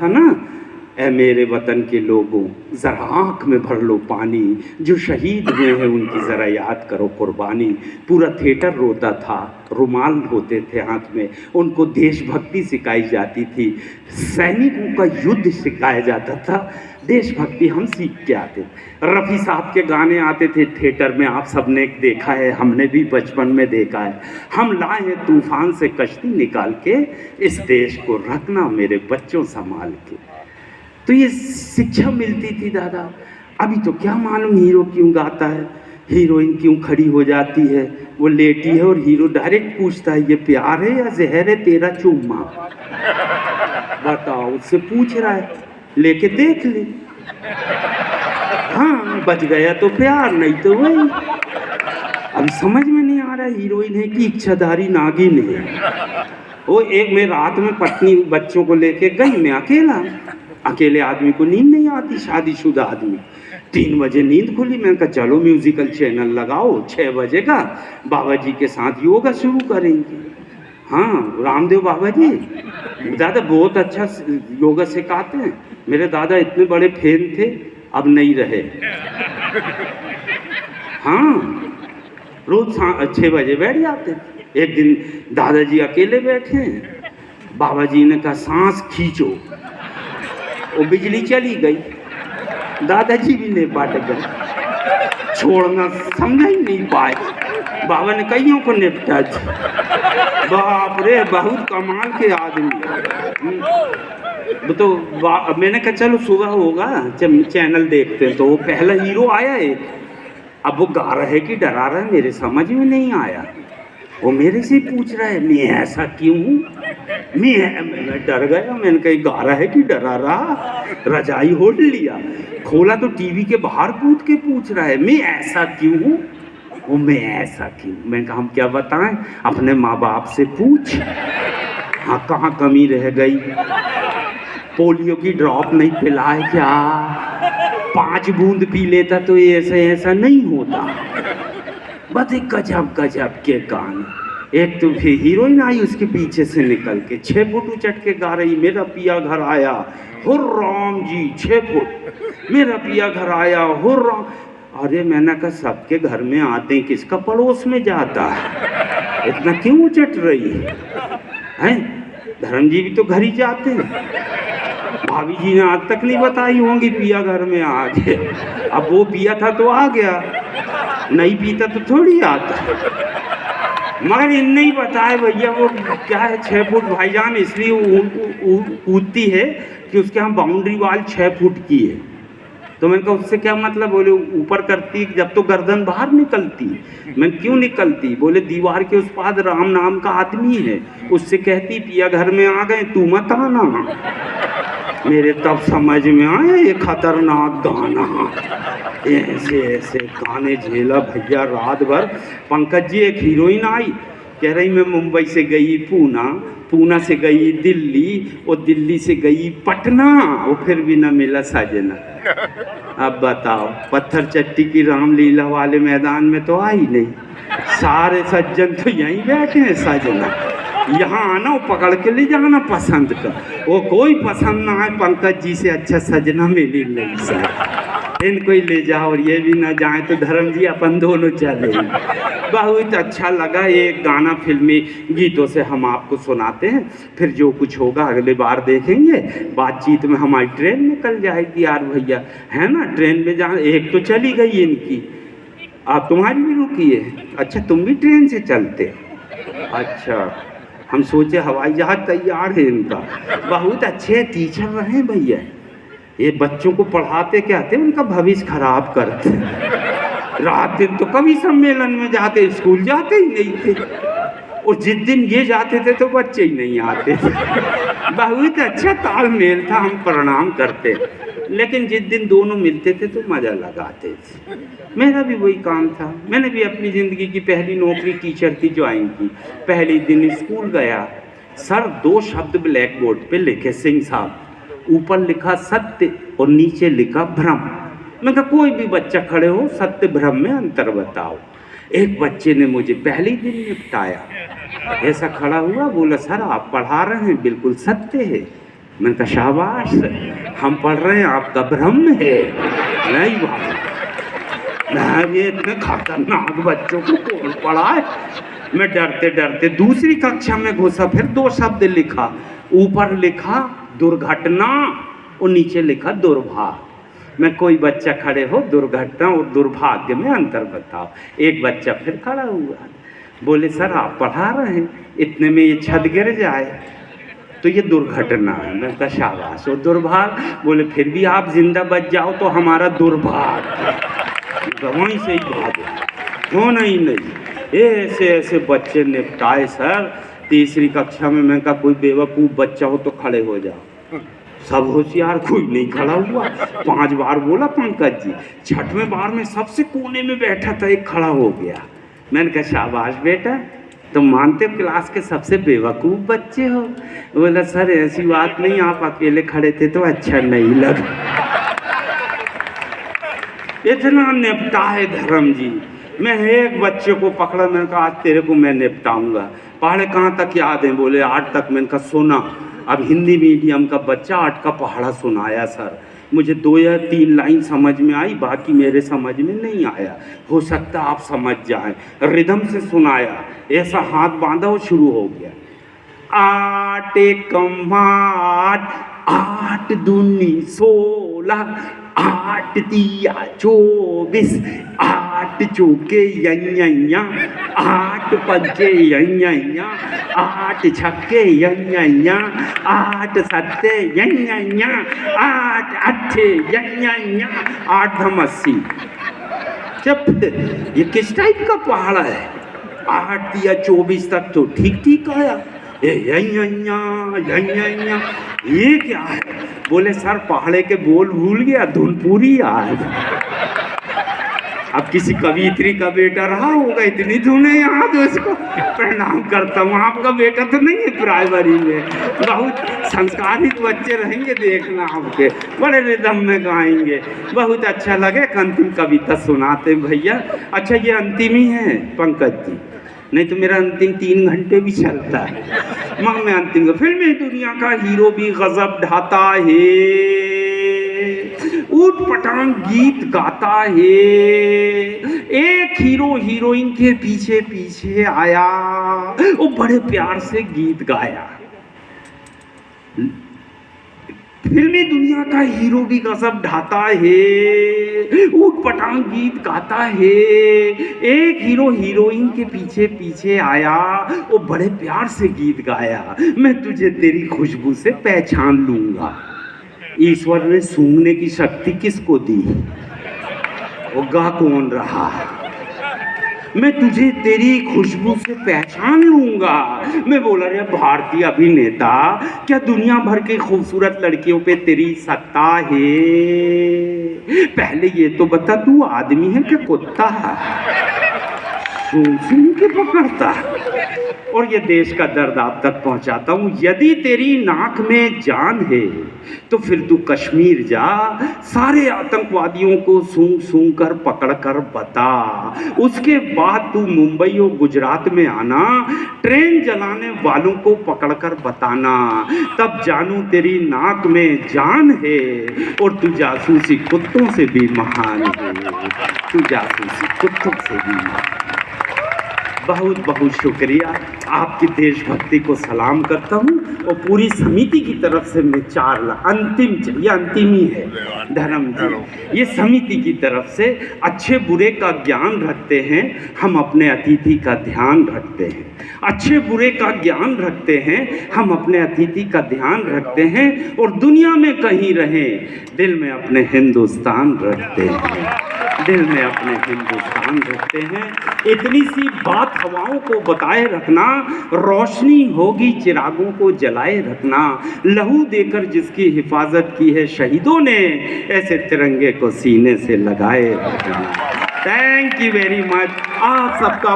था ना, ऐ मेरे वतन के लोगों ज़रा आँख में भर लो पानी, जो शहीद हुए हैं उनकी ज़रा याद करो कुर्बानी। पूरा थिएटर रोता था, रुमाल होते थे हाथ में, उनको देशभक्ति सिखाई जाती थी, सैनिकों का युद्ध सिखाया जाता था, देशभक्ति हम सीख के आते थे। रफ़ी साहब के गाने आते थे थिएटर में, आप सबने देखा है, हमने भी बचपन में देखा है। हम लाए हैं तूफान से कश्ती निकाल के, इस देश को रखना मेरे बच्चों संभाल के। तो ये शिक्षा मिलती थी दादा। अभी तो क्या मालूम हीरो क्यों गाता है, हीरोइन क्यों खड़ी हो जाती है, वो लेटी है और हीरो डायरेक्ट पूछता है ये प्यार है या जहर है तेरा चुम्मा। बताओ, उससे पूछ रहा है, लेके देख ले, हाँ बच गया तो प्यार, नहीं तो वही। अब समझ में नहीं आ रहा हीरोइन है कि इच्छाधारी नागिन है। वो एक मैं रात में पत्नी बच्चों को लेके गई, मैं अकेले आदमी को नींद नहीं आती, शादीशुदा आदमी। 3 बजे नींद खुली, मैंने कहा चलो म्यूजिकल चैनल लगाओ, 6 बजे का बाबा जी के साथ योगा शुरू करेंगे। हाँ, रामदेव बाबा जी दादा बहुत अच्छा योगा सिखाते हैं। मेरे दादा इतने बड़े फैन थे, अब नहीं रहे। हाँ, रोज 6 बजे बैठ जाते। एक दिन दादाजी अकेले बैठे हैं, बाबा जी ने कहा सांस खींचो, वो बिजली चली गई, दादाजी भी नहीं पाट गए, छोड़ना समझ ही नहीं पाए। बाबा ने कईयों को निपटा। बाप रे, बहुत कमाल के आदमी। तो मैंने कहा चलो सुबह होगा, चैनल देखते हैं। तो वो पहला हीरो आया एक, अब वो गा रहा है कि डरा रहा है मेरे समझ में नहीं आया। वो मेरे से पूछ रहा है मैं ऐसा क्यों हूँ, मैं डर गया। मैंने कहा गा रहा है कि डरा रहा, रजाई ओढ़ लिया, खोला तो टीवी के बाहर कूद के पूछ रहा है मैं ऐसा क्यों हूँ, वो मैं ऐसा क्यों। मैंने कहा हम क्या बताएं, अपने माँ बाप से पूछ। हाँ, कहाँ कमी रह गई, पोलियो की ड्रॉप नहीं पिलाए क्या, 5 बूंद पी लेता तो ऐसा नहीं होता। बस एक गजब गजब के गाने। एक तो फिर हीरोइन आई उसके पीछे से निकल के 6 फुट उचट के गा रही, मेरा पिया घर आया हो राम जी, 6 फुट मेरा पिया घर आया हो राम। अरे मैंने कहा सबके घर में आते हैं, किसका पड़ोस में जाता है, इतना क्यों उचट रही है? धर्म जी भी तो घर ही जाते हैं। भाभी जी ने आज तक नहीं बताई होंगी पिया घर में आ गया। अब वो पिया था तो आ गया, नहीं पीता तो थोड़ी आता। मगर इन नहीं बताए भैया वो क्या है, 6 फुट भाईजान इसलिए कूदती है कि उसके यहाँ बाउंड्री वाल 6 फुट की है। तो मैंने कहा उससे क्या मतलब, बोले ऊपर करती जब तो गर्दन बाहर निकलती। मैं क्यों निकलती, बोले दीवार के उस पार राम नाम का आदमी है, उससे कहती पिया घर में आ गए तू मत आना। मेरे तब समझ में आया ये खतरनाक गाना। ऐसे ऐसे गाने झेला भैया रात भर। पंकज जी एक हीरोइन आई, कह रही मैं मुंबई से गई पूना, पूना से गई दिल्ली, और दिल्ली से गई पटना, वो फिर भी न मिला साजना। अब बताओ, पत्थर चट्टी की रामलीला वाले मैदान में तो आई नहीं, सारे सज्जन तो यहीं बैठे हैं साजना। यहाँ आना वो पकड़ के ले जाना पसंद का, वो कोई पसंद ना है पंकज जी से अच्छा सजना मिली नहीं सर, इनको ही ले जाओ और ये भी ना जाए तो धर्म जी अपन दोनों चले। बहुत अच्छा लगा ये गाना, फिल्मी गीतों से हम आपको सुनाते हैं, फिर जो कुछ होगा अगले बार देखेंगे। बातचीत में हमारी ट्रेन निकल जाएगी यार भैया, है ना। ट्रेन में जहाँ एक तो चली गई इनकी, आप तुम्हारी भी रुकी है। अच्छा तुम भी ट्रेन से चलते, अच्छा हम सोचे हवाई जहाज तैयार है इनका। बहुत अच्छे टीचर रहे भैया, ये बच्चों को पढ़ाते क्या थे, उनका भविष्य खराब करते। रात दिन तो कभी सम्मेलन में जाते, स्कूल जाते ही नहीं थे, और जिस दिन ये जाते थे तो बच्चे ही नहीं आते थे। बहुत अच्छा तालमेल था, हम प्रणाम करते, लेकिन जिस दिन दोनों मिलते थे तो मज़ा लगाते थे। मेरा भी वही काम था, मैंने भी अपनी ज़िंदगी की पहली नौकरी टीचर की ज्वाइन की। पहले दिन स्कूल गया, सर 2 शब्द ब्लैक बोर्ड पे लिखे, सिंह साहब, ऊपर लिखा सत्य और नीचे लिखा भ्रम। मैं कहा कोई भी बच्चा खड़े हो, सत्य भ्रम में अंतर बताओ। एक बच्चे ने मुझे पहले ही दिन निपटाया, ऐसा खड़ा हुआ, बोला सर आप पढ़ा रहे हैं बिल्कुल सत्य है, मैंने कहा शाबाश, हम पढ़ रहे हैं आपका भ्रम है। नहीं बाबा, ये इतने खतरनाक बच्चों को कौन पढ़ाए। मैं डरते डरते दूसरी कक्षा में घुसा, फिर 2 शब्द लिखा, ऊपर लिखा दुर्घटना और नीचे लिखा दुर्भाग्य। मैं कोई बच्चा खड़े हो, दुर्घटना और दुर्भाग्य में अंतर बताओ। एक बच्चा फिर खड़ा हुआ, बोले सर आप पढ़ा रहे हैं, इतने में ये छत गिर जाए तो ये दुर्घटना है। मैं कहा शाबाश। और दुर्भाग्य, बोले फिर भी आप जिंदा बच जाओ तो हमारा दुर्भाग्य। वहीं से ही भागे, क्यों नहीं। ऐसे ऐसे बच्चे निपटाए सर। तीसरी कक्षा में मैं कहा कोई बेवकूफ़ बच्चा हो तो खड़े हो जाओ। सब होशियार, कोई नहीं खड़ा हुआ। 5 बार बोला पंकज जी। 6वें बार में सबसे कोने में बैठा था एक खड़ा हो गया। मैंने कहा शाबाश बेटा, तुम मानते हो क्लास के सबसे बेवकूफ़ बच्चे हो। बोला सर ऐसी बात नहीं, आप अकेले खड़े थे तो अच्छा नहीं लगा। इतना निपटा है धर्म जी। मैं एक बच्चे को पकड़ा, मैंने कहा आज तेरे को मैं निपटाऊंगा। पहाड़े कहाँ तक याद है? बोले 8 तक। मैंने कहा सुना। अब हिंदी मीडियम का बच्चा 8 का पहाड़ा सुनाया सर। मुझे 2 या 3 लाइन समझ में आई, बाकी मेरे समझ में नहीं आया। हो सकता आप समझ जाएं। रिदम से सुनाया, ऐसा हाथ बांधा और शुरू हो गया। 8 एकम 8, 8 दूनी 16, 8 तिया 24, 8 चौके यंया, 8 पंचे यंया, 8 छक्के यंया, 8 सत्ते यंया, 8 अट्ठे यंया, 8 धम 80। जब ये किस टाइप का पहाड़ा है? 8 तिया 24 तक तो ठीक ठीक आया। ये क्या है? बोले सर पहाड़े के बोल भूल गया, धुन पूरी याद। अब किसी कवियत्री का बेटा रहा होगा, इतनी धुनें याद उसको। प्रणाम करता हूँ। आपका बेटा तो नहीं है प्राइमरी में, बहुत संस्कारित बच्चे रहेंगे, देखना आपके बड़े रिदम में गाएंगे। बहुत अच्छा लगे। अंतिम कविता सुनाते भैया। अच्छा ये अंतिम ही है पंकज जी, नहीं तो मेरा अंतिम 3 घंटे भी चलता है। मगर मैं अंतिम का, फिल्मी दुनिया का हीरो भी गजब ढाता है, ऊट पटांग गीत गाता है। एक हीरो हीरोइन के पीछे पीछे आया, वो बड़े प्यार से गीत गाया। फिल्मी दुनिया का हीरो भी गजब ढाता है, ऊट पटांग गीत गाता है। एक हीरो हीरोइन के पीछे पीछे आया, वो बड़े प्यार से गीत गाया। मैं तुझे तेरी खुशबू से पहचान लूंगा। ईश्वर ने सूंघने की शक्ति किसको दी? वो गा कौन रहा? मैं तुझे तेरी खुशबू से पहचान लूंगा। मैं बोला रे भारतीय अभिनेता, क्या दुनिया भर के खूबसूरत लड़कियों पे तेरी सत्ता है? पहले ये तो बता, तू आदमी है कि कुत्ता? सूंघ के पकड़ता। और ये देश का दर्द आप तक पहुंचाता हूँ। यदि तेरी नाक में जान है तो फिर तू कश्मीर जा, सारे आतंकवादियों को सूंघ सूंघ कर पकड़ कर बता। उसके बाद तू मुंबई और गुजरात में आना, ट्रेन जलाने वालों को पकड़ कर बताना। तब जानू तेरी नाक में जान है और तू जासूसी कुत्तों से भी महान है। तू जासूसी कुत्तों से भी महान। बहुत बहुत शुक्रिया। आपकी देशभक्ति को सलाम करता हूँ और पूरी समिति की तरफ से मैं 4 लाख अंतिम, ये अंतिम ही है धर्म जी, ये समिति की तरफ से अच्छे बुरे का ज्ञान रखते हैं हम, अपने अतिथि का ध्यान रखते हैं। अच्छे बुरे का ज्ञान रखते हैं हम, अपने अतिथि का ध्यान रखते हैं। और दुनिया में कहीं रहें, दिल में अपने हिंदुस्तान रखते हैं, दिल में अपने हिंदुस्तान रखते हैं। इतनी सी बात हवाओं को बताए रखना, रोशनी होगी चिरागों को जलाए रखना। लहू देकर जिसकी हिफाजत की है शहीदों ने, ऐसे तिरंगे को सीने से लगाए रखना। Thank you very much. आप सबका